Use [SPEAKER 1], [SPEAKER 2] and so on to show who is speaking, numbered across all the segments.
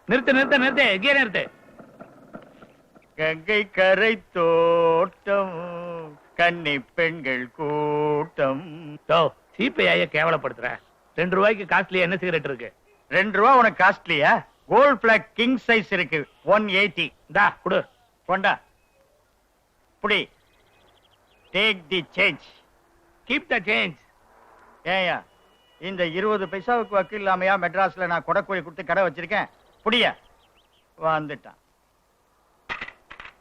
[SPEAKER 1] நிறுத்து நிறுத்து நிறுத்து எங்கே நிறுத்து.
[SPEAKER 2] கங்கை கரை தோட்டம் கன்னி பெண்கள் கூட்டம்.
[SPEAKER 1] சீப்பையாய கேவலப்படுத்துற. 2 ரூபாய்க்கு காஸ்ட்லி என்ன சிகரெட் இருக்கு?
[SPEAKER 2] 2 ரூபா உனக்கு காஸ்ட்லியா? கோல்ட் பிளாக் கிங் சைஸ் இருக்கு 180.
[SPEAKER 1] டா குடு.
[SPEAKER 2] கொண்டா புடி. Take the change.
[SPEAKER 1] Keep the change.
[SPEAKER 2] ஏயா இந்த 20 பைசாவுக்கு வக்கு இல்லாமையா மெட்ராஸ்ல நான் கொடக்கோழி கொடுத்து கடை வச்சிருக்கேன். புடிய வந்துட்டான்.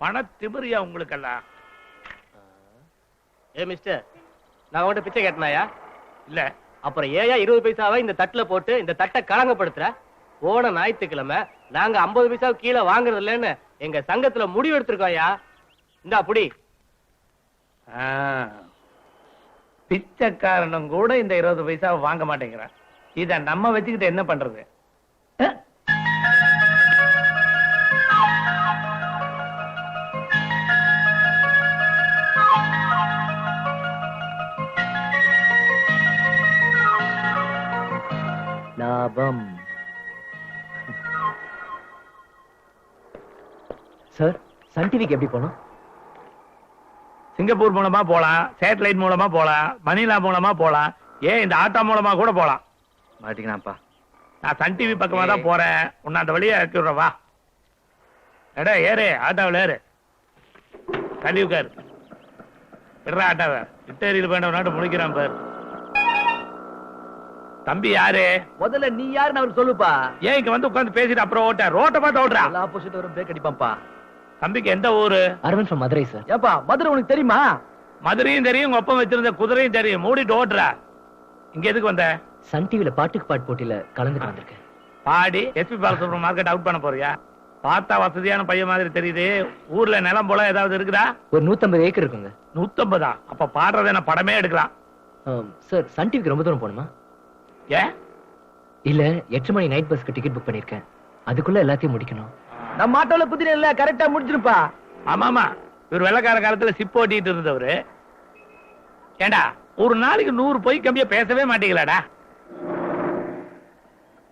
[SPEAKER 1] பண திமிரியா உங்களுக்கெல்லாம்.
[SPEAKER 3] ஏ மிஸ்டர், நான் உங்கள்கிட்ட பிச்சை கேட்டனாயா?
[SPEAKER 1] இல்ல.
[SPEAKER 3] அப்புறம் ஏயா 20 பைசாவை இந்த தட்டுல போட்டு இந்த தட்டை களங்கப்படுத்துற? போன ஞாயிற்றுக்கிழமை நாங்க 50 பைசாவுக்கு கீழே வாங்குறது இல்லைன்னு எங்க சங்கத்துல முடிவு எடுத்திருக்கோம்யா. இந்தா புடி.
[SPEAKER 1] பிச்சைக்காரனும் கூட இந்த 20 பைசாவை வாங்க மாட்டேங்கிறான். இத நம்ம வச்சுக்கிட்டு என்ன பண்றது?
[SPEAKER 3] லாபம். சார், சன் டிவிக்கு எப்படி போனோம்?
[SPEAKER 1] சிங்கப்பூர் மூலமா போலாம், சேட்டலைட் மூலமா போலாம், மணிலா மூலமா போலாம், ஏன் இந்த ஆட்டோ மூலமா கூட போலாம்.
[SPEAKER 2] மாட்டிக்கலாம்ப்பா.
[SPEAKER 1] நான் சன் டிவி பக்கமா தான் போறேன். உன்னை அந்த வழியா இறக்கி விடுறேன் வா. எடா ஏறு, ஆட்டோவில் ஏறு. தள்ளி உட்காரு. விடுறா ஆட்டோவை. இட்டேரியில் வேண்ட நாட்டு முடிக்கிறான் பாரு. தம்பி யாரு?
[SPEAKER 3] முதல்ல நீ யாருன்னு அவர் சொல்லுப்பா.
[SPEAKER 1] ஏன் இங்க வந்து உட்கார்ந்து பேசிட்டு அப்புறம் ஓட்ட ரோட்ட பார்த்து ஓட்டுறா?
[SPEAKER 3] ஆப்போசிட் வரும் பிரேக் அடிப்பான்ப்பா.
[SPEAKER 1] தம்பிக்கு எந்த ஊரு?
[SPEAKER 3] Arvind from Madurai sir. ஏப்பா மதுரை உனக்கு தெரியுமா?
[SPEAKER 1] மதுரையும் தெரியும், உங்க ஒப்பம் வச்சிருந்த குதிரையும் தெரியும். மூடிட்டு ஓட்டுறா. இங்க எதுக்கு வந்த?
[SPEAKER 3] சன் டிவில பாட்டுக்கு பாட்டு போட்டியில கலந்துட்டு வந்திருக்கேன்.
[SPEAKER 1] பாடி எஸ்பி பாலசுப்ரமணியம் மார்க்கெட் அவுட் பண்ண போறியா? பார்த்தா வசதியான பையன் மாதிரி தெரியுது. ஊர்ல நிலம் போல ஏதாவது இருக்குதா?
[SPEAKER 3] ஒரு 150 ஏக்கர் இருக்குங்க.
[SPEAKER 1] 150? அப்ப பாடுறத என்ன படமே எடுக்கலாம்.
[SPEAKER 3] சார், சன் டிவிக்கு ரொம்ப தூரம் போகணுமா?
[SPEAKER 1] ஏன்?
[SPEAKER 3] இல்ல, 8 மணி நைட் பஸ்க்கு டிக்கெட் புக் பண்ணிருக்கேன். அதுக்குள்ள எல்லாத்தையும் முடிக்கணும். நம்ம ஆட்டோல குதிரை இல்ல, கரெக்டா முடிச்சிருப்பா.
[SPEAKER 1] ஆமாமா, இவர் வெள்ளக்கார காலத்துல சிப் ஓட்டிட்டு இருந்தவரு. ஏண்டா ஒரு நாளைக்கு 100 பொய் கம்பியா பேசவே மாட்டீங்களாடா?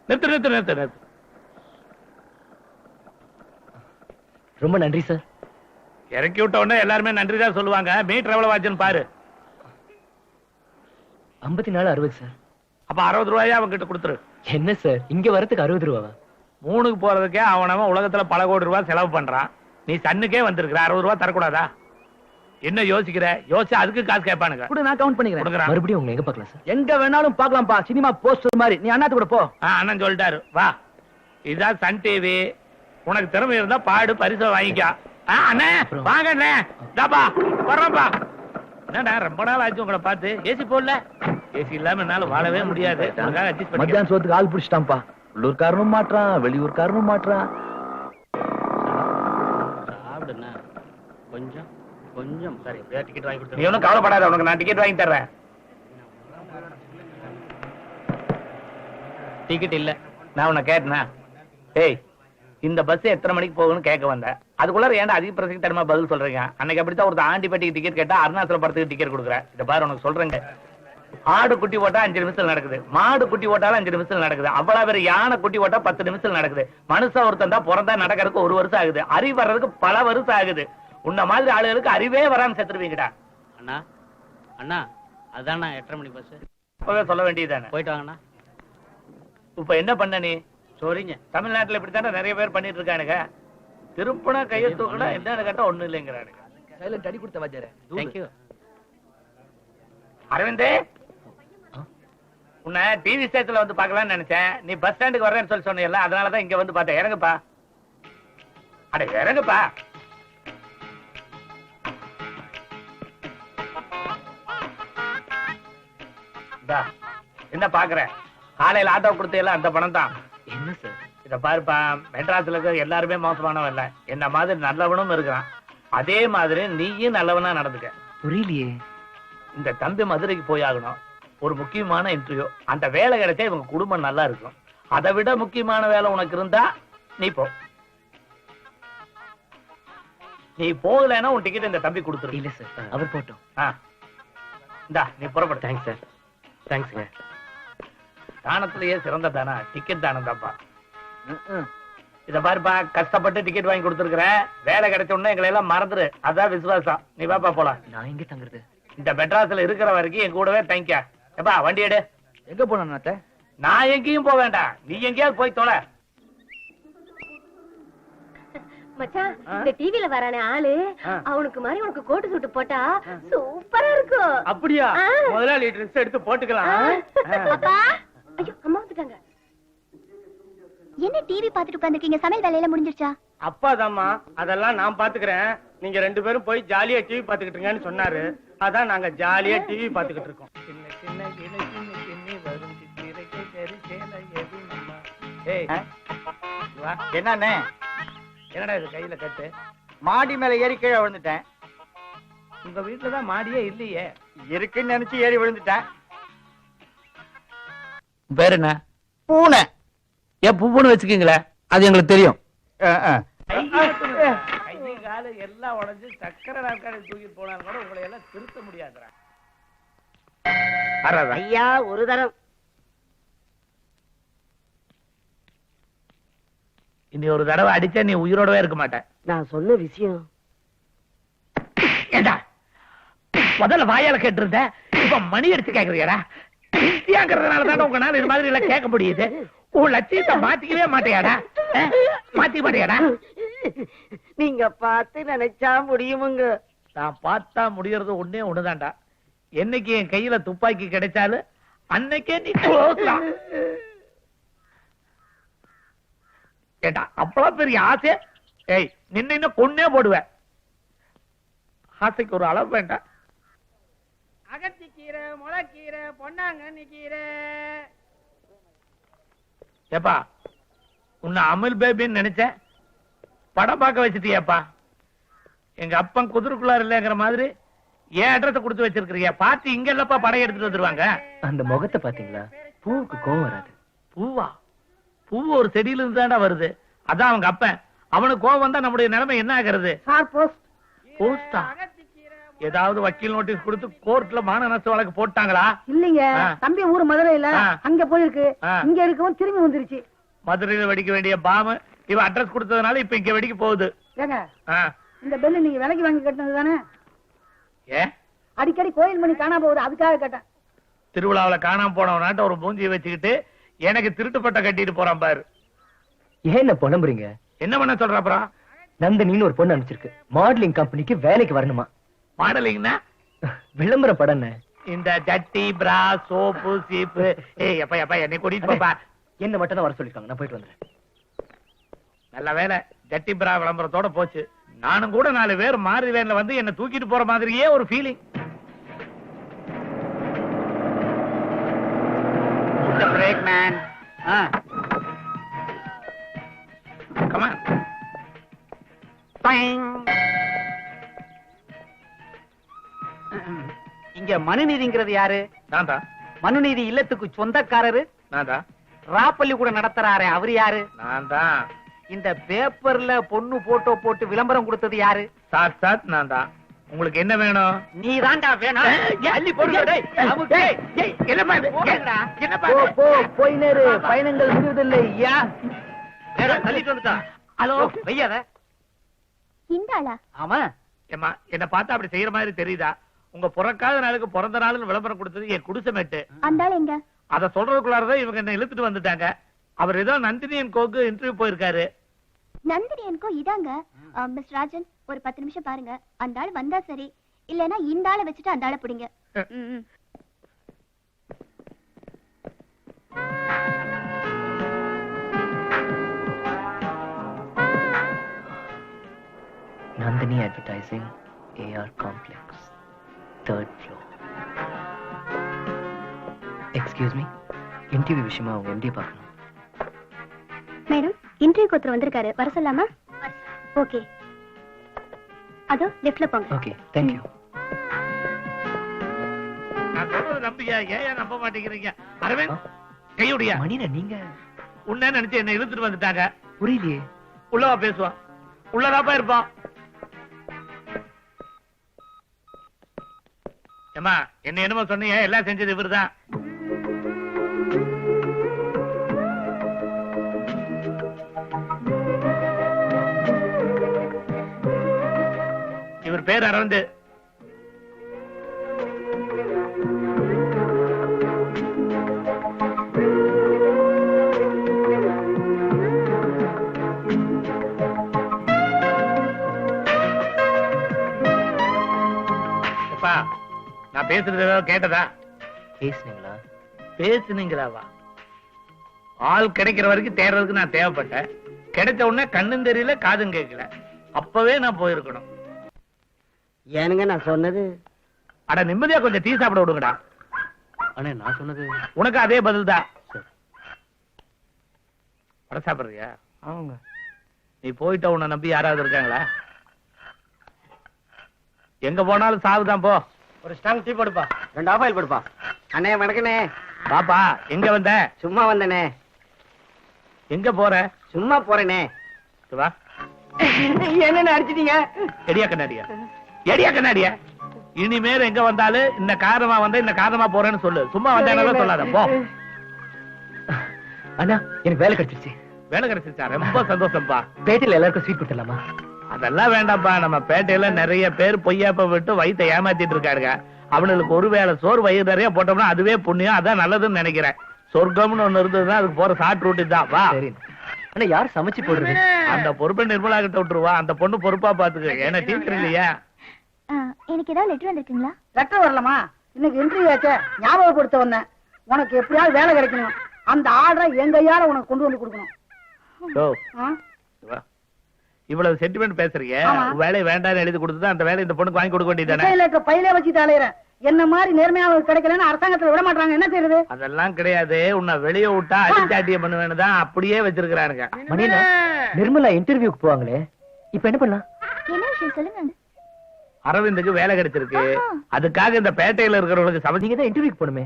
[SPEAKER 1] நிறுத்து நிறுத்து நிறுத்து நிறுத்து.
[SPEAKER 3] ரொம்ப நன்றி சார்.
[SPEAKER 1] இறக்கி விட்ட உடனே எல்லாருமே நன்றி தான் சொல்லுவாங்க. மீட்டர் எவ்வளவு ஆச்சுன்னு பாரு.
[SPEAKER 3] 54 60 சார்.
[SPEAKER 1] அப்ப 60 ரூபாயா அவங்கிட்ட கொடுத்துரு.
[SPEAKER 3] என்ன சார், இங்க வரதுக்கு 60 ரூபாவா?
[SPEAKER 1] 3க்கு போறதுக்கே அவனவன் உலகத்துல பல கோடி ரூபாய் செலவு பண்றான். நீ சன்னுக்கே வந்திருக்கிற, 60 ரூபாய் தரக்கூடாதா? என்ன யோசிக்கிற? யோசிச்சு அதுக்கு காசு கேட்பானுங்க.
[SPEAKER 3] கூட நான் கவுண்ட் பண்ணிக்கிறேன். மறுபடியும் உங்களை எங்க பார்க்கலாம் சார்? எங்க வேணாலும் பார்க்கலாம்ப்பா. சினிமா போஸ்டர் மாதிரி. நீ அண்ணாத்து கூட போ.
[SPEAKER 1] அண்ணன் சொல்லிட்டாரு வா. இதுதான் சன் டிவி. உனக்கு திறமை இருந்தா பாடு, பரிசை வாங்கிக்கா. அண்ணே வாங்க அண்ணே. தாப்பா வர்றப்பா. என்னடா ரொம்ப நாள் ஆச்சு உங்களை பார்த்து. ஏசி போடல? ஏசி இல்லாம என்னால வாழவே முடியாது.
[SPEAKER 3] மத்தியானம் சோத்துக்கு ஆள் பிடிச்சிட்டான்ப்பா. உள்ளூர்காரனும் மாற்றான், வெளியூர்காரனும் மாற்றான். சாப்பிடுண்ணா கொஞ்சம் கொஞ்சம். சரி, டிக்கெட் வாங்கி கொடுத்து.
[SPEAKER 1] நீ ஒன்னும் கவலைப்படாத, உனக்கு நான் டிக்கெட் வாங்கி தர்றேன்.
[SPEAKER 3] டிக்கெட் இல்ல.
[SPEAKER 1] நான் உன்னை கேட்டேனா? ஏய், இந்த பஸ் எத்தனை மணிக்கு போகும்னு கேட்க வந்தேன். அதுக்குள்ள ஏன்டா அதிக பிரசங்க தரமா பதில் சொல்றீங்க? அன்னைக்கு அப்படித்தான் ஒரு ஆண்டிப்பட்டிக்கு டிக்கெட் கேட்டா அருணாச்சல படத்துக்கு டிக்கெட் கொடுக்குறேன். இத பாரு, உனக்கு சொல்றேங்க. ஆடு குட்டி ஓட்டா 5 நிமிஷம் நடக்குது. மாடு குட்டி ஓட்டாலும் 5 நிமிஷம் நடக்குது. அவ்வளவு பேர் யானை குட்டி ஓட்டா 10 நிமிஷம் நடக்குது. மனுஷன் ஒருத்தன் தான் பிறந்தா நடக்கிறதுக்கு 1 வருஷம் ஆகுது. அறிவு வர்றதுக்கு பல வருஷம் ஆகுது. உன்ன மாதிரி ஆளுகளுக்கு அறிவே வராம செத்துருவீங்கடா.
[SPEAKER 3] அண்ணா அண்ணா, அதான் 8:30 மணி பஸ்.
[SPEAKER 1] இப்பவே சொல்ல வேண்டியதானே.
[SPEAKER 3] போயிட்டு வாங்கண்ணா.
[SPEAKER 1] இப்ப என்ன பண்ண நீ?
[SPEAKER 3] சரிங்க.
[SPEAKER 1] தமிழ்நாட்டுல இப்படித்தானே நிறைய பேர் பண்ணிட்டு இருக்கானுங்க. திருப்பண கையை தூக்கினா என்னன்னு கேட்டா ஒண்ணு இல்லைங்கிறானுங்க.
[SPEAKER 3] சைலண்ட் அடி கொடுத்த வாஜாரே. தேங்க்யூ.
[SPEAKER 1] அரவிந்தே, உன்னை டிவி ஸ்டேஷன்ல வந்து பார்க்கலாம்னு நினைச்சேன். நீ பஸ் ஸ்டாண்டுக்கு வர்றேன்னு சொல்லி சொன்னீங்கல்ல, அதனாலதான் இங்க வந்து பார்த்தேன். இறங்குப்பா. அட இறங்குப்பா. என்ன பாக்குற? காலையில ஆட்டோ கொடுத்தீங்களா, அந்த பணம் தான்.
[SPEAKER 3] என்ன சார்?
[SPEAKER 1] இத பாருப்பா, மெட்ராஸ்ல இருக்க எல்லாருமே மோசமானவன் இல்ல. என்ன மாதிரி நல்லவனும் இருக்கிறான். அதே மாதிரி நீயும் நல்லவனா நடந்துக்க.
[SPEAKER 3] புரியலையே.
[SPEAKER 1] இந்த தம்பி மதுரைக்கு போய் ஆகணும். ஒரு முக்கியமான இன்டர்வியூ. அந்த வேலை கிடைச்சா இவங்க குடும்பம் நல்லா இருக்கும். அதை விட முக்கியமான வேலை உனக்கு இருந்தா நீ போ. நீ போகலைன்னா உன் டிக்கெட் இந்த தம்பி கொடுத்துரு.
[SPEAKER 3] இல்ல சார், அவர் போட்டோம்.
[SPEAKER 1] இந்தா நீ புறப்படு.
[SPEAKER 3] Thanks sir. தேங்க்ஸ்ங்க.
[SPEAKER 1] தானத்திலேயே சிறந்த தானா டிக்கெட் தானம் தான்ப்பா. இத பாருப்பா, கஷ்டப்பட்டு டிக்கெட் வாங்கி கொடுத்துருக்கிறேன். வேலை கிடைச்ச உடனே எங்களை எல்லாம் மறந்துரு. அதான் விசுவாசம். நீ வாப்பா போலாம்.
[SPEAKER 3] நான் எங்க தங்குறது?
[SPEAKER 1] இந்த மெட்ராஸ்ல இருக்கிற வரைக்கும் என் கூடவே தங்கிக்க. எப்பா வண்டி எடு.
[SPEAKER 3] எங்க போன?
[SPEAKER 1] நான் எங்கேயும் போக வேண்டாம், நீ எங்கேயாவது போய் தொலை.
[SPEAKER 4] மச்சான், இந்த டிவில வரானே ஆளு, அவனுக்கு மாதிரி உனக்கு கோட்டு சூட்டு போட்டா சூப்பரா இருக்கும்.
[SPEAKER 3] அப்படியா? முதலாளி ட்ரெஸ் எடுத்து போட்டுக்கலாம்.
[SPEAKER 4] அப்பா, ஐயோ அம்மா வந்துட்டாங்க.
[SPEAKER 5] என்ன டிவி பாத்துட்டு உட்கார்ந்திருக்கீங்க? சமையல் வேலையில முடிஞ்சிருச்சா?
[SPEAKER 3] அப்பா தாம்மா, அதெல்லாம் நான் பாத்துக்கிறேன். நீங்க 2 பேரும் போய் ஜாலியா டிவி பாத்துக்கிட்டுங்கன்னு சொன்னாரு. அதான் நாங்க ஜாலியா டிவி பாத்துக்கிட்டு இருக்கோம்.
[SPEAKER 2] என்னண்ணே?
[SPEAKER 1] என்னடா இது கையில கட்டு?
[SPEAKER 2] மாடி மேல ஏறி கீழே விழுந்துட்டேன்.
[SPEAKER 1] உங்க வீட்டுலதான் மாடியே இல்லையே.
[SPEAKER 2] இருக்குன்னு நினைச்சு ஏறி விழுந்துட்டேன்.
[SPEAKER 1] பேர் என்ன?
[SPEAKER 2] பூனை.
[SPEAKER 1] ஏன் பூன்னு வச்சுக்கீங்களே, அது எங்களுக்கு தெரியும். கை கால எல்லாம் உடஞ்சு சக்கரை நாற்காலி தூக்கிட்டு போனாலும் கூட உங்களை எல்லாம் திருத்த முடியாதுடா.
[SPEAKER 6] ஐயா ஒரு தரம்
[SPEAKER 1] இனி ஒரு தடவை அடிச்சா நீ உயிரோடவே இருக்க மாட்டேன்.
[SPEAKER 6] நான் சொன்ன விஷயம்.
[SPEAKER 1] ஏண்டா முதல்ல வாயால கேட்டிருந்த, இப்ப மணி அடிச்சு கேக்குறியடா. இந்தியாங்கிறதுனாலதான் உங்களால இது மாதிரி எல்லாம் கேட்க முடியுது. உன் லட்சியத்தை மாத்திக்கவே மாட்டேயாடா? மாத்திக்க மாட்டேயாடா?
[SPEAKER 6] நீங்க பார்த்து நினைச்சா முடியுமுங்க.
[SPEAKER 1] நான் பார்த்தா முடியறது ஒண்ணே ஒண்ணுதான்டா. என்னைக்கு என் கையில துப்பாக்கி கிடைச்சாலும் அன்னைக்கே நீ close-தான். கேட்டா அவ்வளவு பெரிய ஆசை. ஏய் நின்னு கொன்னே போடுவேன். ஆசைக்கு ஒரு அளவு வேண்டாம்.
[SPEAKER 6] அகத்திக்கீரை, முளைக்கீரை, பொன்னாங்கண்ணி கீரை.
[SPEAKER 1] ஏப்பா உன்னை அமில் பேபின்னு நினைச்சேன், படம் பார்க்க வச்சுட்டியப்பா. எங்க அப்பன் குதிரைக்குள்ளார் இல்லைங்கிற மாதிரி ஏன் அட்ரஸ் கொடுத்து வச்சிருக்கிறீங்க? பார்த்து இங்க இல்லப்பா படம் எடுத்துட்டு வந்துருவாங்க.
[SPEAKER 3] அந்த முகத்தை பாத்தீங்களா? பூவுக்கு கோவம் வராது.
[SPEAKER 1] பூவா? பூ ஒரு செடியில இருந்து தாண்டா வருது. அதான் அவங்க அப்பன். அவனுக்கு கோவம் வந்தா நம்முடைய நிலைமை என்ன ஆகிறது? போஸ்டா? ஏதாவது வக்கீல் நோட்டீஸ் கொடுத்து கோர்ட்ல மான நஷ்ட வழக்கு போட்டாங்களா?
[SPEAKER 6] இல்லைங்க, தம்பி ஊர் மதுரையில அங்க போயிருக்கு.
[SPEAKER 1] ஆ.
[SPEAKER 6] இங்க இருக்கவும் திரும்பி வந்துருச்சு.
[SPEAKER 1] மதுரையில வெடிக்க வேண்டிய பாம்பு இவ அட்ரஸ் கொடுத்ததுனால இப்ப இங்க வெடிக்க போகுது.
[SPEAKER 6] ஏங்க,
[SPEAKER 1] ஆ.
[SPEAKER 6] இந்த பெல்லு நீங்க விலைக்கு வாங்கி கட்டினது தானே?
[SPEAKER 1] ஏ
[SPEAKER 6] அடிக்கடி கோயில் மணி காணாம போகுது, அதுக்காக கேட்டேன்.
[SPEAKER 1] திருவிழாவில காணாம போனவனாட்ட ஒரு மூஞ்சியை வச்சுக்கிட்டு எனக்கு திருட்டுப்பட்ட கட்டிட்டு போறான் பாரு.
[SPEAKER 3] ஏன் புலம்புறீங்க?
[SPEAKER 1] என்ன பண்ண சொல்ற அப்புறம்?
[SPEAKER 3] நந்தினின்னு ஒரு பொண்ணு அனுப்பிச்சிருக்கு. மாடலிங் கம்பெனிக்கு வேலைக்கு வரணுமா?
[SPEAKER 1] மாடலிங்னா
[SPEAKER 3] விளம்பர படம்.
[SPEAKER 1] இந்த ஜட்டி பிரா சோப்பு சீப்பு. ஏய் எப்பா எப்பா என்னை கூட்டிட்டு போப்பா.
[SPEAKER 3] என்ன மட்டும் தான் வர சொல்லிருக்காங்க, நான் போயிட்டு வந்துறேன்.
[SPEAKER 1] நல்ல வேலை ஜட்டி பிரா விளம்பரத்தோட போச்சு. நானும் கூட 4 பேர் மாறி வேன்ல வந்து என்ன தூக்கிட்டு போற மாதிரியே ஒரு feeling.
[SPEAKER 2] Break man.
[SPEAKER 1] Come on.
[SPEAKER 6] இங்க மனுநீதிங்கிறது யாரு?
[SPEAKER 1] நான் தான்.
[SPEAKER 6] மனுநீதி இல்லத்துக்கு சொந்தக்காரரு.
[SPEAKER 1] நான் தான்.
[SPEAKER 6] ராப்பள்ளி கூட நடத்துறாரு, அவரு யாரு?
[SPEAKER 1] நான் தான்.
[SPEAKER 6] இந்த பேப்பர்ல பொண்ணு போட்டோ போட்டு விளம்பரம் கொடுத்தது யாரு?
[SPEAKER 1] சாத் சாத் நான் தான். உங்களுக்கு என்ன வேணும்?
[SPEAKER 6] நீ தாண்டா வேணும்.
[SPEAKER 1] அள்ளி போடுங்க டேய். ஏய், ஏய், என்னப்பா இது? என்னப்பா
[SPEAKER 6] போ
[SPEAKER 1] இது?
[SPEAKER 6] போ போய் நேரு, பயணங்கள் முடிவதில்லை. யா
[SPEAKER 3] தள்ளிட்டு வந்துட்டா.
[SPEAKER 1] ஹலோ
[SPEAKER 6] வெய்யாத.
[SPEAKER 5] இந்த ஆளா?
[SPEAKER 6] ஆமா,
[SPEAKER 1] ஏம்மா என்ன பார்த்தா அப்படி செய்யற மாதிரி தெரியுதா? உங்க பிறக்காத நாளுக்கு பிறந்த நாளுன்னு விளம்பரம் கொடுத்தது என் குடிசைமேட்டு.
[SPEAKER 5] அந்த ஆள் எங்க?
[SPEAKER 1] அத சொல்றதுக்குள்ளாரதான் இவங்க என்ன இழுத்துட்டு வந்துட்டாங்க. அவர் ஏதோ நந்தினியன் கோக்கு இன்டர்வியூ போயிருக்காரு.
[SPEAKER 5] நந்தினி எனக்கோ இதாங்க. மிஸ் ராஜன் ஒரு 10 நிமிஷம் பாருங்க. அந்த ஆள் வந்தா சரி, இல்லனா இந்த ஆளை வச்சுட்டு அந்த ஆளை பிடிங்க.
[SPEAKER 3] Nandini advertising, AR complex, 3rd floor. Excuse me, interview விஷயமா அவங்க எம்டி பார்க்கணும்.
[SPEAKER 5] மேடம், இன்டர்வியூக்கு ஒருத்தர் வந்திருக்காரு, வர சொல்லாமா? ஓகே, அதோ லெஃப்ட்ல போங்க.
[SPEAKER 3] Okay, thank you.
[SPEAKER 1] நான் சொல்றது நம்பிக்கை ஏன் நம்ப மாட்டேங்கிறீங்க? அரவிந்த் கையுடியா?
[SPEAKER 3] மணினா நீங்க
[SPEAKER 1] உன்ன நினைச்சு என்ன இழுத்துட்டு வந்துட்டாங்க.
[SPEAKER 3] புரியலையே.
[SPEAKER 1] உள்ளவா பேசுவான், உள்ளதாப்பா இருப்பான். ஏமா என்ன என்னமோ சொன்னீங்க, எல்லாம் செஞ்சது இவருதான். அவர் பேர் அரவிந்த். நான் பேசுறது ஏதாவது கேட்டதா?
[SPEAKER 3] பேசுனீங்களா?
[SPEAKER 1] பேசுனீங்களாவா? ஆள் கிடைக்கிற வரைக்கும் தேடுறதுக்கு நான் தேவைப்பட்டேன். கிடைச்ச உடனே கண்ணும் தெரியல காதும் கேட்கல. அப்பவே நான் போயிருக்கணும்.
[SPEAKER 7] ஏனுங்க நான் சொன்னது?
[SPEAKER 1] அட நிம்மதியா கொஞ்சம் டீ சாப்பிட விடுங்கடா.
[SPEAKER 3] அண்ணே நான் சொன்னது
[SPEAKER 1] உனக்கு அதே பதில் தான். வட சாப்பிடுறியா?
[SPEAKER 3] ஆமாங்க.
[SPEAKER 1] நீ போயிட்ட உன்னை நம்பி யாராவது இருக்காங்களா? எங்க போனாலும் சாவுதான். போ.
[SPEAKER 2] ஒரு ஸ்ட்ராங் டீ போடுப்பா.
[SPEAKER 7] 2 ஆஃபாயில் போடுப்பா. அண்ணே வணக்கண்ணே.
[SPEAKER 1] பாப்பா எங்க வந்த?
[SPEAKER 7] சும்மா வந்தனே.
[SPEAKER 1] எங்க போற?
[SPEAKER 7] சும்மா போறேனே.
[SPEAKER 1] வா.
[SPEAKER 7] என்னன்னு அடிச்சிட்டீங்க?
[SPEAKER 1] எடியா கண்ணாடியா? எடியா கண்ணாடியா? இனிமேல் எங்க வந்தாலும் இந்த காரணமா வந்தா இந்த காரணமா போறேன்னு சொல்லு. சும்மா வந்தேன்னு சொல்லாத. போ.
[SPEAKER 3] அண்ணா எனக்கு வேலை கிடைச்சிருச்சு.
[SPEAKER 1] வேலை கிடைச்சிருச்சா? ரொம்ப சந்தோஷம்பா.
[SPEAKER 3] பேட்டையில எல்லாருக்கும் ஸ்வீட் கொடுத்துடலாமா?
[SPEAKER 1] அதெல்லாம் வேண்டாம்ப்பா. நம்ம பேட்டையில நிறைய பேர் பொய்யாப்ப விட்டு வயித்தை ஏமாத்திட்டு இருக்காருங்க. அவனுக்கு ஒருவேளை சோறு வயிறு நிறைய போட்டோம்னா அதுவே புண்ணியம். அதான் நல்லதுன்னு நினைக்கிறேன். சொர்க்கம்னு ஒண்ணு இருந்ததுன்னா அதுக்கு போற ஷார்ட் ரூட் தான். வா.
[SPEAKER 3] அண்ணா யார் சமைச்சு போடுறது?
[SPEAKER 1] அந்த பொறுப்பை நிர்மலா கிட்ட விட்டுருவா. அந்த பொண்ணு பொறுப்பா பாத்துக்க. ஏன்னா டீச்சர் இல்லையா?
[SPEAKER 5] எனக்கு ஏதாவது லெட்டர் வந்திருக்குங்களா?
[SPEAKER 7] லெட்டர் வரலமா? இன்னைக்கு இன்டர்வியூ ஆச்சே, ஞாபகப்படுத்த வந்தேன். உனக்கு எப்படியாவது வேலை கிடைக்கணும். அந்த ஆர்டரை எங்க கையால உனக்கு கொண்டு வந்து கொடுக்கணும்.
[SPEAKER 1] வா. இவ்வளவு சென்டிமெண்ட் பேசுறீங்க. வேலை வேண்டாம்னு எழுதி கொடுத்தது அந்த வேலை இந்த பொண்ணுக்கு வாங்கி கொடுக்க வேண்டியதானே?
[SPEAKER 7] பையிலே வச்சு தலையிறேன். என்ன மாதிரி நேர்மையாக கிடைக்கலன்னு அரசாங்கத்துல விட மாட்டாங்க. என்ன செய்யறது?
[SPEAKER 1] அதெல்லாம் கிடையாது. உன்னை வெளியே விட்டா அடிச்சாட்டியம் பண்ணுவேன்னு தான் அப்படியே வச்சிருக்கானுங்க.
[SPEAKER 3] நிர்மலா இன்டர்வியூக்கு போவாங்களே, இப்ப என்ன பண்ணலாம்?
[SPEAKER 5] என்ன விஷயம் சொல்லுங்க.
[SPEAKER 1] அரவிந்துக்கு வேலை கிடைச்சிருக்கு. அதுக்காக இந்த பேட்டையில இருக்கிறவங்களுக்கு
[SPEAKER 3] நீங்க தான் இன்டர்வியூக்கு போணுமே.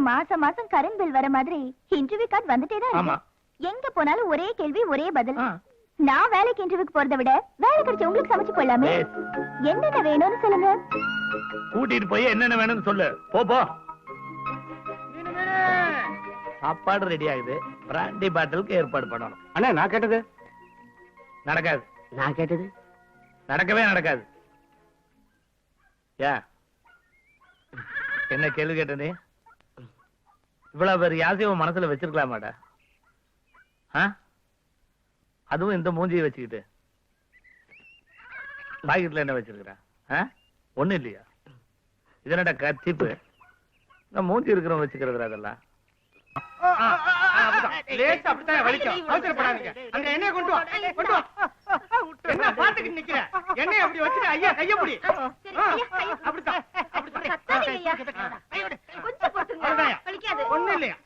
[SPEAKER 5] மாசம் மாசம் கரண்ட் பில் வர மாதிரி இன்டர்வியூ கார்டு வந்துட்டே தான் இருக்கு. எங்க போனாலும் ஒரே கேள்வி ஒரே பதில். நான் வேலைக்கு இன்டர்வியூக்கு போறதை விட வேலை கிடைச்ச உங்களுக்கு சமைச்சு போடலாமே. என்னென்ன வேணும்னு சொல்லுங்க.
[SPEAKER 1] கூட்டிட்டு போய் என்னென்ன வேணும்னு சொல்லு. போ. சாப்பாடு ரெடி ஆகுது. பிராண்டி பாட்டிலுக்கு ஏற்பாடு பண்ணணும்.
[SPEAKER 3] அண்ணா நான் கேட்டது
[SPEAKER 1] நடக்காது.
[SPEAKER 7] நான் கேட்டது
[SPEAKER 1] நடக்கவே நடக்காது. என்ன கேள்வி கேட்ட நீ? இவ்வளவு பேர் யாசையும் மனசுல வச்சிருக்கலாமாடா? அதுவும் இந்த மூஞ்சியை வச்சுக்கிட்டு பாக்கெட்ல என்ன வச்சிருக்கிற? ஒண்ணு இல்லையா? இதனடா கத்திப்பு. நான் மூஞ்சி இருக்கிறவங்க வச்சுக்கிறது அதெல்லாம்.
[SPEAKER 2] எண்ணெய் கொண்டு வா. என்ன பாத்துக்கிட்டு நிக்கிற? எண்ணெய் அப்படி வச்சுட்டு ஐயா கைய பிடி. ஒண்ணு இல்லையா?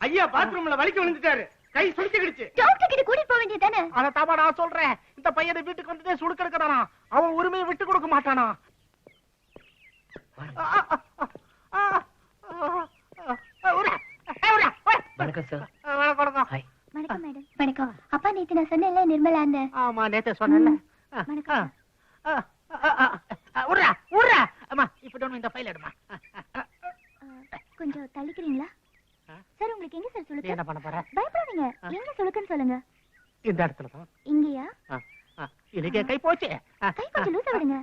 [SPEAKER 2] ஐயா பாத்ரூம்ல வலிக்கு விழுந்துட்டாரு. கை சுடுச்சுக்கிடுச்சு.
[SPEAKER 5] டாக்டர் கிட்ட கூட்டிட்டு போக வேண்டியதானே?
[SPEAKER 6] அத தாமா நான் சொல்றேன். இந்த பையனை வீட்டுக்கு வந்துட்டே சுடுக்க எடுக்கறானா? அவன் உரிமையை விட்டு கொடுக்க மாட்டானா?
[SPEAKER 3] வணக்கம் சார்.
[SPEAKER 6] வணக்கம்.
[SPEAKER 5] வணக்கம் மேடம். வணக்கம். அப்பா நேத்து நான் சொன்னேன்ல நிர்மலா அந்த.
[SPEAKER 6] ஆமா நேத்து சொன்னேன்ல.
[SPEAKER 5] வணக்கம்.
[SPEAKER 6] உர்ரா உர்ரா. அம்மா இப்ப இந்த ஃபைல் எடுமா.
[SPEAKER 5] கொஞ்சம் தள்ளிக்கிறீங்களா? சார் உங்களுக்கு எங்க சார் சொல்லுங்க.
[SPEAKER 6] என்ன பண்ண போற?
[SPEAKER 5] பயப்படாதீங்க. எங்க சொல்லுங்கன்னு சொல்லுங்க.
[SPEAKER 6] இந்த இடத்துல தான்.
[SPEAKER 5] இங்கயா?
[SPEAKER 6] இதுக்கே கை போச்சு.
[SPEAKER 5] கை கொஞ்சம் லூசா விடுங்க.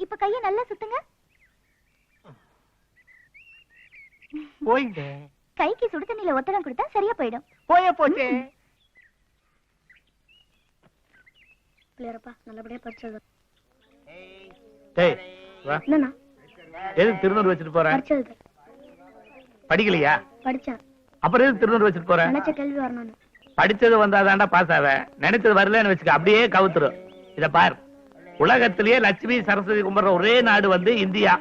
[SPEAKER 5] இப்ப கைய நல்லா சுத்துங்க.
[SPEAKER 6] போயிங்க.
[SPEAKER 5] கைக்கு சுடு தண்ணியில ஒத்தடம் கொடுத்தா சரியா போயிடும்.
[SPEAKER 6] போயே போச்சு.
[SPEAKER 5] பிள்ளையரப்பா நல்லபடியா படிச்சது.
[SPEAKER 1] டேய் வா.
[SPEAKER 5] என்னண்ணா?
[SPEAKER 1] எதுக்கு திருநூறு வச்சுட்டு போற?
[SPEAKER 5] படிச்சது.
[SPEAKER 1] படிக்கலையா?
[SPEAKER 5] படிச்சேன்.
[SPEAKER 1] அப்புறம் எதுக்கு திருநூறு வச்சுட்டு போற?
[SPEAKER 5] நினைச்ச கேள்வி வரணும்னு.
[SPEAKER 1] படிச்சது வந்தாதான்டா பாஸ் ஆவ. நினைச்சது வரலன்னு வச்சுக்க அப்படியே கவுத்துரும். இத பார். உலகத்திலேயே லட்சுமி சரஸ்வதி கும்பிடுற ஒரே நாடு வந்து இந்தியா.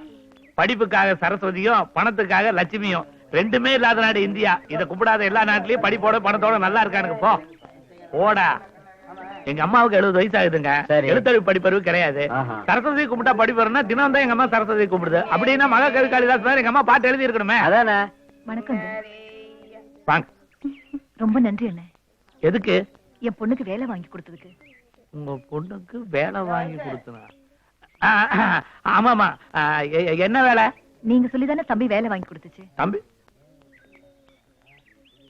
[SPEAKER 1] படிப்புக்காக சரஸ்வதியும் பணத்துக்காக லட்சுமியும் ரெண்டுமே இல்லாத நாடு இந்தியா. இத கும்பிடாத எல்லா நாட்டிலயும் படிப்போட பணத்தோட நல்லா இருக்கானுங்க. போ போடா. எங்க அம்மாவுக்கு 70 வயசு ஆகுதுங்க. எழுத்தறிவு படிப்பறிவு கிடையாது. சரஸ்வதி கும்பிட்டா படிப்பறனா தினம் தான் எங்க அம்மா சரஸ்வதி கும்பிடுது. அப்படின்னா மகா கவி காளிதாஸ் எங்க அம்மா பாட்டு எழுதி இருக்கணுமே.
[SPEAKER 7] அதானே.
[SPEAKER 8] வணக்கம்.
[SPEAKER 1] வாங்க.
[SPEAKER 8] ரொம்ப நன்றி அண்ணே.
[SPEAKER 1] எதுக்கு?
[SPEAKER 8] என் பொண்ணுக்கு வேலை வாங்கி கொடுத்ததுக்கு.
[SPEAKER 1] உங்க பொண்ணுக்கு வேலை வாங்கி கொடுத்தனா? ஆமாமா. என்ன வேலை?
[SPEAKER 8] நீங்க சொல்லிதானே தம்பி வேலை வாங்கி கொடுத்துச்சு.
[SPEAKER 1] தம்பி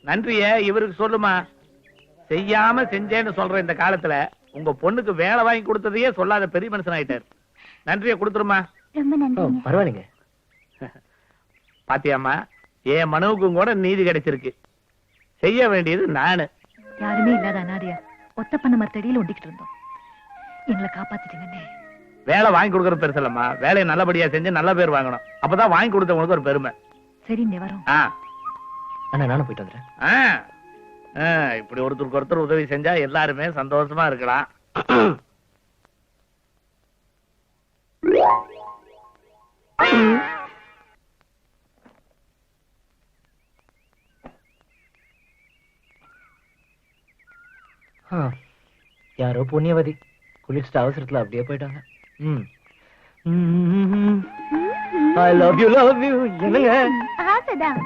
[SPEAKER 1] நன்றிய இவருக்கு சொல்லுமா. செய்யாம செஞ்சேன்னு சொல்ற இந்த காலத்துல உங்க பொண்ணுக்கு வேலை வாங்கி கொடுத்ததையே சொல்லாத பெரிய மனுஷன் ஆயிட்டார். நன்றிய கொடுத்துருமா.
[SPEAKER 5] ரொம்ப நன்றி.
[SPEAKER 3] பரவாயில்லைங்க.
[SPEAKER 1] பாத்தியாமா, என் மனுவுக்கும் கூட நீதி கிடைச்சிருக்கு. செய்ய வேண்டியது நானு.
[SPEAKER 8] யாருமே இல்லாத அனாதையா ஒத்த பண்ண மரத்தடியில ஒண்டிக்கிட்டு இருந்தோம். எங்களை காப்பாத்திட்டீங்கன்னே.
[SPEAKER 1] வேலை வாங்கி கொடுக்கற பெருசல்லம்மா, வேலையை நல்லபடியா செஞ்சு நல்ல பேர் வாங்கணும். அப்பதான் வாங்கி கொடுத்தவங்களுக்கு ஒரு பெருமை.
[SPEAKER 8] சரி வரோம்.
[SPEAKER 3] அண்ணா நானும் போயிட்டு வந்துடுறேன்.
[SPEAKER 1] இப்படி ஒருத்தருக்கு ஒருத்தர் உதவி செஞ்சா எல்லாருமே சந்தோஷமா இருக்கலாம்.
[SPEAKER 3] யாரோ புண்ணியவதி குளிச்சுட்டு அவசரத்துல அப்படியே போயிட்டாங்க. I love you. என்னங்க
[SPEAKER 5] ஆசைதான்.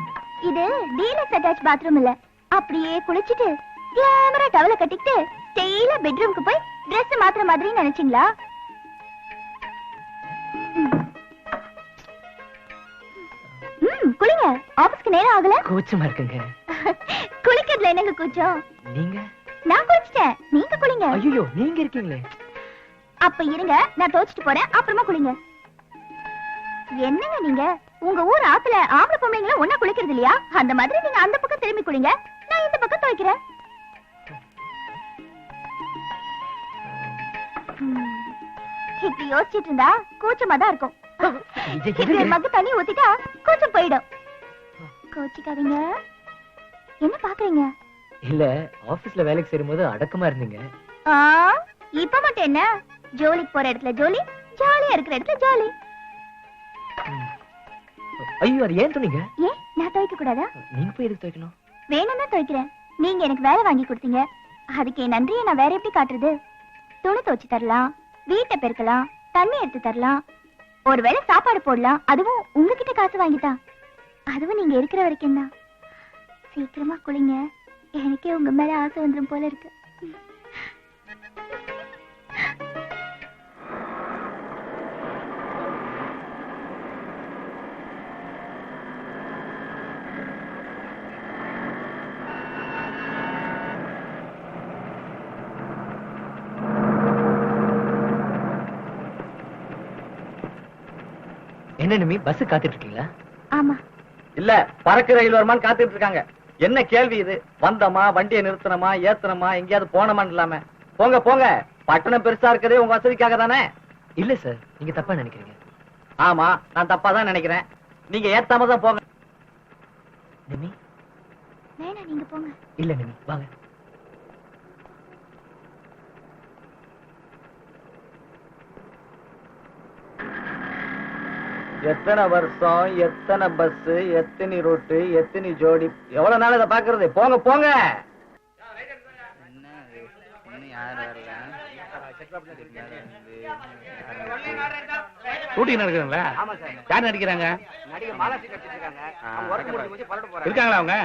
[SPEAKER 5] இது டீலக்ஸ் அட்டாச் பாத்ரூம் இல்ல. அப்படியே குளிச்சிட்டு கேமரா டவல கட்டிக்கிட்டு ஸ்டைலா பெட்ரூம்க்கு போய் Dress மாத்திர மாதிரி நினைச்சீங்களா? குளிங்க. ஆபீஸ்க்கு நேரம் ஆகல.
[SPEAKER 3] கூச்சமா இருக்குங்க.
[SPEAKER 5] குளிக்கிறதுல என்னங்க கூச்சம்?
[SPEAKER 3] நீங்க?
[SPEAKER 5] நான் குளிச்சிட்டேன். நீங்க குளிங்க.
[SPEAKER 3] ஐயோ நீங்க இருக்கீங்களே.
[SPEAKER 5] அப்ப இருங்க, நான் தோச்சிட்டு போறேன். அப்புறமா குளிங்க. என்னங்க நீங்க? உங்க ஊர் ஆத்துல ஆம்பளை பொம்பளைங்களும் ஒண்ணா குளிக்கிறது இல்லையா? அந்த மாதிரி நீங்க அந்த பக்கம் திரும்பி குளிங்க, நான் இந்த பக்கம் துவைக்கிறேன். இப்படி யோசிச்சுட்டு இருந்தா கூச்சமா தான் இருக்கும். மக்கு தண்ணி ஊத்திட்டா கூச்சம் போயிடும். கோச்சிக்காதீங்க. என்ன பாக்குறீங்க?
[SPEAKER 3] இல்ல ஆபீஸ்ல வேலைக்கு சேரும்போது அடக்கமா இருந்தீங்க.
[SPEAKER 5] இப்ப மட்டும் என்ன? ஜோலிக்கு போற இடத்துல ஜோலி, ஜாலியா இருக்கிற இடத்துல ஜாலி.
[SPEAKER 3] ஐயோ அது ஏன் சொன்னீங்க?
[SPEAKER 5] ஏன் நான் துவைக்க கூடாதா?
[SPEAKER 3] நீங்க போய் எதுக்கு துவைக்கணும்?
[SPEAKER 5] வேணும்னா துவைக்கிறேன். நீங்க எனக்கு வேலை வாங்கி கொடுத்தீங்க. அதுக்கு என் நன்றியை நான் வேற எப்படி காட்டுறது? துணி துவைச்சு தரலாம், வீட்டை பெருக்கலாம், தண்ணி எடுத்து தரலாம், ஒருவேளை சாப்பாடு போடலாம். அதுவும் உங்ககிட்ட காசு வாங்கிட்டான். அதுவும் நீங்க இருக்கிற வரைக்கும் தான். சீக்கிரமா குளிங்க. எனக்கே உங்க மேல ஆசை வந்துடும் போல இருக்கு.
[SPEAKER 3] என்ன நிமி பஸ் காத்துட்டு இருக்கீங்களா?
[SPEAKER 5] ஆமா.
[SPEAKER 2] இல்ல பறக்க ரயில் வருமான்னு காத்துட்டு இருக்காங்க. என்ன கேள்வி இது? வந்தமா, வண்டியை நிறுத்தணுமா, ஏத்தணுமா, எங்கேயாவது போனமான்னு இல்லாம போங்க போங்க. பட்டணம் பெருசா இருக்கதே உங்க வசதிக்காக தானே.
[SPEAKER 3] இல்ல சார், நீங்க தப்பா நினைக்கிறீங்க.
[SPEAKER 2] ஆமா, நான் தப்பா தான் நினைக்கிறேன். நீங்க ஏத்தாம தான் போங்க.
[SPEAKER 3] நிமி
[SPEAKER 5] வேணா நீங்க போங்க.
[SPEAKER 3] இல்ல நிமி வாங்க.
[SPEAKER 2] எத்தனை வருஷம், எத்தனை பஸ், எத்தனை ரூட்டு, எத்தனை ஜோடி, எவ்வளவு நாள் இதை பாக்குறது? போங்க போங்க.
[SPEAKER 1] ஷூட்டிங் நடக்குதுங்களா? யார் நடிக்கிறாங்க? இருக்காங்களா அவங்க?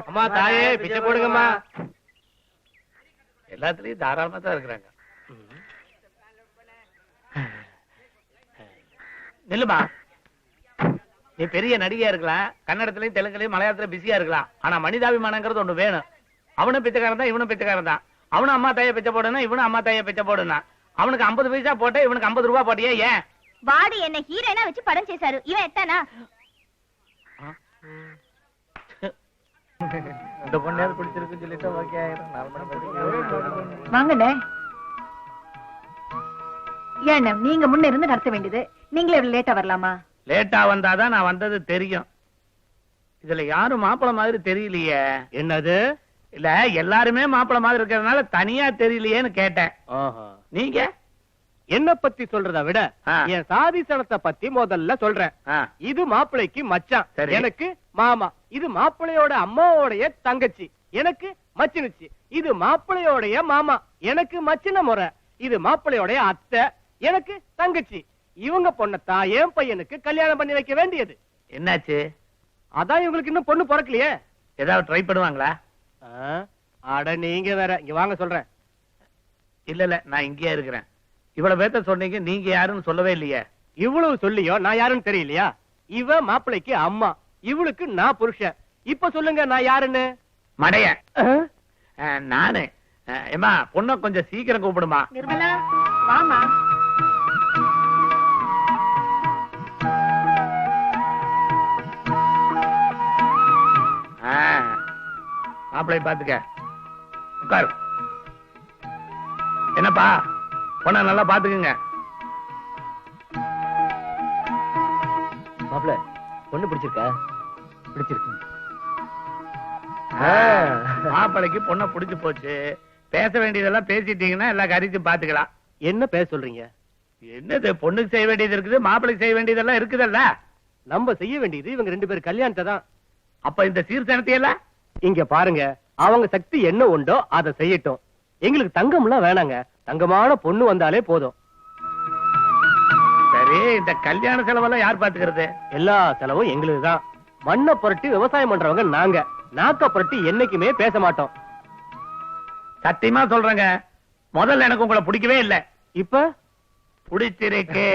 [SPEAKER 3] அம்மா தாயே பிச்சை போடுங்கம்மா.
[SPEAKER 1] எல்லாத்துலயும் தாராளமா தான் இருக்கிறாங்க. நில்லுமா, நீ பெரிய நடிகையா இருக்கலாம், கன்னடத்திலயும் தெலுங்குலயும் மலையாளத்திலயும் பிஸியா இருக்கலாம். ஆனா மனிதாபிமானங்கிறது ஒண்ணு வேணும். அவனும் பிச்சைக்காரன் தான், இவனும் பிச்சைக்காரன் தான். அவனும் அம்மா தாயை பிச்சை போடணும், இவனும் அம்மா தாயை பிச்சை போடணும். அவனுக்கு 50 பைசா போட்ட, இவனுக்கு 50 ரூபாய் போட்டியே ஏன்?
[SPEAKER 5] வாடி என்ன ஹீரோயினா வச்சு படம் చేశారు. இவன் எத்தானா?
[SPEAKER 2] இந்த பொண்ணு பிடிச்சிருக்குன்னு சொல்லிட்டு ஓகே ஆயிரும்.
[SPEAKER 8] வாங்கண்ணே. ஏன் நீங்க முன்ன இருந்து நடத்த வேண்டியது, நீங்களே இவ்வளவு லேட்டா வரலாமா?
[SPEAKER 1] லேட்டா வந்தாதான் நான் வந்தது தெரியும். இதுல யாரும் மாப்பிள மாதிரி தெரியலையே.
[SPEAKER 3] என்னது?
[SPEAKER 1] இல்ல எல்லாருமே மாப்பிள மாதிரி இருக்கிறதுனால தனியா தெரியலையேன்னு கேட்டேன். நீங்க
[SPEAKER 3] என்ன பத்தி சொல்றத விட என் சாதி சனத்தை பத்தி முதல்ல சொல்றேன். இது மாப்பிளைக்கு மச்சான், எனக்கு மாமா. இது மாப்பிளையோட அம்மாவோடைய தங்கச்சி, எனக்கு மச்சினுச்சி. இது மாப்பிளையோடைய மாமா, எனக்கு மச்சின முறை. இது மாப்பிளையோடைய அத்தை, எனக்கு தங்கச்சி. இவங்க பொண்ணத்தான் என் பையனுக்கு கல்யாணம் பண்ணி வைக்க வேண்டியது.
[SPEAKER 1] என்னாச்சு?
[SPEAKER 3] அதான் இவங்களுக்கு இன்னும் பொண்ணு பிறக்கலையே.
[SPEAKER 1] ஏதாவது ட்ரை பண்ணுவாங்களா?
[SPEAKER 3] அட நீங்க வேற, இங்க வாங்க சொல்றேன்.
[SPEAKER 1] இல்ல நான் இங்கேயே இருக்கிறேன். இவ்வளவு பேர்த்த சொன்னீங்க, நீங்க யாருன்னு சொல்லவே இல்லையே.
[SPEAKER 3] இவ்வளவு சொல்லியோ நான் யாருன்னு தெரியலையா? இவ மாப்பிள்ளைக்கு அம்மா, இவளுக்கு நான் புருஷன். இப்ப சொல்லுங்க நான் யாருன்னு.
[SPEAKER 1] மடைய நானு. ஏமா பொண்ண கொஞ்சம் சீக்கிரம் கூப்பிடுமா.
[SPEAKER 7] நிர்மலா வாமா.
[SPEAKER 1] மாப்பிள்ளை பாத்துக்க. உட்காரு. என்னப்பா பொண்ண நல்லா பாத்துக்குங்க.
[SPEAKER 2] மாப்பிள்ள பொண்ணு பிடிச்சிருக்கா? பிடிச்சிருக்கு.
[SPEAKER 1] மாப்பிள்ளைக்கு பொண்ண புடிச்சு போச்சு. பேச வேண்டியதெல்லாம் பேசிட்டீங்கன்னா எல்லா காரியத்தையும் பாத்துக்கலாம்.
[SPEAKER 3] என்ன பேச சொல்றீங்க?
[SPEAKER 1] என்னது, பொண்ணுக்கு செய்ய வேண்டியது இருக்குது, மாப்பிள்ளைக்கு செய்ய வேண்டியதெல்லாம் இருக்குதல்ல.
[SPEAKER 3] நம்ம செய்ய வேண்டியது இவங்க 2 பேரும் கல்யாணத்தை தான்.
[SPEAKER 1] அப்ப இந்த சீர்சனத்தை எல்லாம்
[SPEAKER 3] இங்க பாருங்க, அவங்க சக்தி என்ன உண்டோ அதை செய்யட்டும். எங்களுக்கு தங்கம்லாம் வேணாங்க, தங்கமான பொண்ணு வந்தாலே போதும்.
[SPEAKER 1] சரி, இந்த கல்யாண செலவெல்லாம் யார் பாத்துக்கிறது?
[SPEAKER 3] எல்லா செலவும் எங்களுக்கு தான். மண்ணை புரட்டி விவசாயம் பண்றவங்க நாங்க. நாக்க புரட்டி என்னைக்குமே பேச மாட்டோம்.
[SPEAKER 1] சத்தியமா சொல்றேங்க, முதல்ல எனக்கு உங்களை பிடிக்கவே இல்லை.
[SPEAKER 3] இப்ப
[SPEAKER 1] பிடிச்சிருக்கு.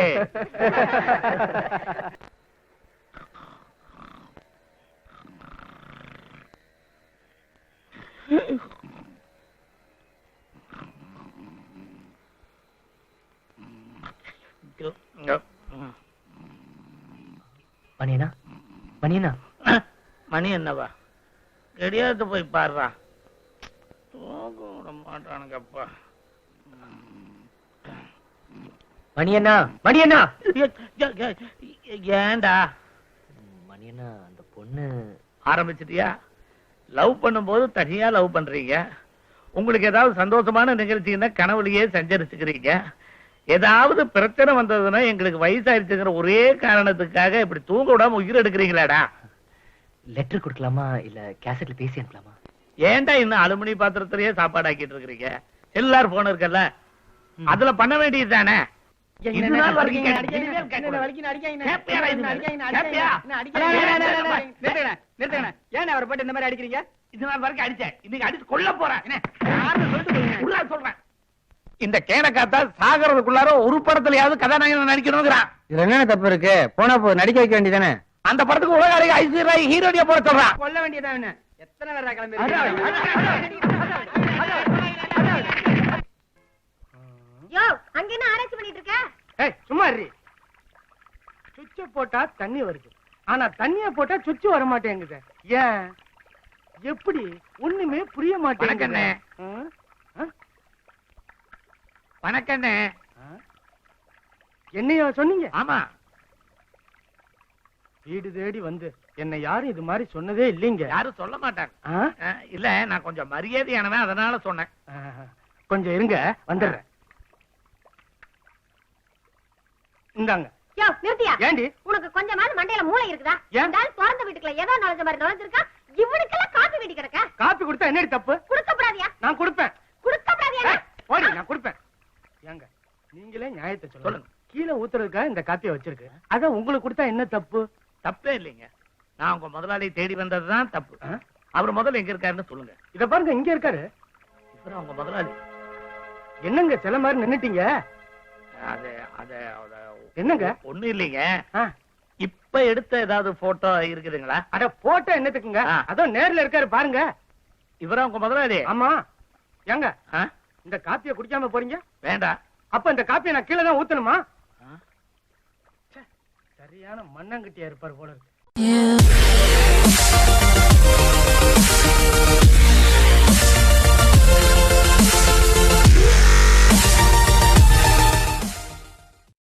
[SPEAKER 2] மணியனா மணியனா
[SPEAKER 1] மணி என்னவா? கிடையாது, போய் பாடுறா. தூங்க விட மாட்டானுங்கப்பா.
[SPEAKER 2] மணியண்ணா மணியண்ணா.
[SPEAKER 1] ஏண்டா
[SPEAKER 2] மணியண்ணா அந்த பொண்ணு
[SPEAKER 1] ஆரம்பிச்சிட்டியா? லவ் பண்ணும்போது தனியா லவ் பண்றீங்க. உங்களுக்கு ஏதாவது சந்தோஷமான நிகழ்ச்சின்னா கனவுலயே சஞ்சரிச்சுக்கிறீங்க. ஏதாவது பிரச்சனை வந்ததுன்னா எங்களுக்கு வயசாயிருச்சுங்கிற ஒரே காரணத்துக்காக இப்படி தூங்க விடாம உயிர் எடுக்கிறீங்களாடா.
[SPEAKER 2] லெட்டர் கொடுக்கலாமா இல்ல கேசட்ல பேசி அனுப்பலாமா?
[SPEAKER 1] ஏன்டா இன்னும் அலுமினி பாத்திரத்திலேயே சாப்பாடு ஆக்கிட்டு இருக்கிறீங்க? எல்லாரும் போன இருக்கல, அதுல பண்ண வேண்டியது தானே. இந்த கேனக்காத்தா சாகரதுக்குள்ளார ஒரு படத்துலயாவது கதாநாயகன் நடிக்கணுங்கிறான்.
[SPEAKER 2] இதுல என்ன தப்பு இருக்கு? போனா போ, நடிக்க வைக்க வேண்டியதானே.
[SPEAKER 1] அந்த படத்துக்கு உலக ஐஸ்வர்யா ஹீரோனியா போட சொல்றான்.
[SPEAKER 7] கொல்ல வேண்டியதான். எத்தனை பேரா கிளம்பி
[SPEAKER 4] யோ, அங்க என்ன ஆராய்ச்சி பண்ணிட்டு இருக்க?
[SPEAKER 6] ஏய் சும்மா இரு. சுவிட்ச போட்டா தண்ணி வருது, ஆனா தண்ணிய போட்டா சுவிட்ச் வர மாட்டேங்குது. ஏன்? எப்படி? ஒண்ணுமே புரிய மாட்டேங்குது.
[SPEAKER 1] வணக்கண்ணே.
[SPEAKER 6] என்னையா சொன்னீங்க?
[SPEAKER 1] ஆமா,
[SPEAKER 6] வீடு தேடி வந்து என்ன யாரும் இது மாதிரி சொன்னதே இல்லைங்க.
[SPEAKER 1] யாரும் சொல்ல மாட்டாங்க. இல்ல, நான் கொஞ்சம் மரியாதையானவன், அதனால சொன்னேன்.
[SPEAKER 6] கொஞ்சம் இருங்க, வந்துடுறேன். இந்தாங்க.
[SPEAKER 4] யோ, நிறுத்தியா?
[SPEAKER 6] ஏண்டி?
[SPEAKER 4] உனக்கு கொஞ்சமாவது மண்டையில மூளை இருக்குதா? இருந்தாலும் பிறந்த வீட்டுக்குள்ள ஏதோ நுழைஞ்ச மாதிரி நுழைஞ்சிருக்கா. இவனுக்கெல்லாம் காப்பி வேண்டி கிடக்க.
[SPEAKER 6] காப்பி கொடுத்தா என்னடி தப்பு?
[SPEAKER 4] குடுக்கப்படாதியா?
[SPEAKER 6] நான் கொடுப்பேன்.
[SPEAKER 4] குடுக்கப்படாதியா?
[SPEAKER 6] ஓடி, நான் கொடுப்பேன். ஏங்க நீங்களே நியாயத்தை சொல்லுங்க. கீழே ஊத்துறதுக்காக இந்த காப்பியை வச்சிருக்கு, அத உங்களுக்கு கொடுத்தா என்ன தப்பு?
[SPEAKER 1] தப்பே இல்லைங்க. நான் உங்க முதலாளி தேடி வந்ததுதான் தப்பு. அவர் முதல்ல எங்க இருக்காருன்னு சொல்லுங்க.
[SPEAKER 6] இத பாருங்க, இங்க இருக்காரு.
[SPEAKER 1] இவரு உங்க முதலாளி.
[SPEAKER 6] என்னங்க சில மாதிரி நின்னுட்டீங்க?
[SPEAKER 1] அது அது
[SPEAKER 6] என்னங்க?
[SPEAKER 1] ஒண்ணு இல்லைங்க. இப்ப எடுத்த ஏதாவது போட்டோ இருக்குதுங்களா?
[SPEAKER 6] அட போட்டோ என்னத்துக்குங்க? அதான் நேர்ல இருக்காரு பாருங்க.
[SPEAKER 1] இவரா உங்க முதலாளி?
[SPEAKER 6] ஆமா. ஏங்க இந்த காப்பியை குடிக்காம போறீங்க?
[SPEAKER 1] வேண்டாம்.
[SPEAKER 6] அப்ப இந்த காப்பியை நான் கீழே தான் ஊத்தணுமா? சரியான மண்ணங்கட்டியா இருப்பாரு போல இருக்கு.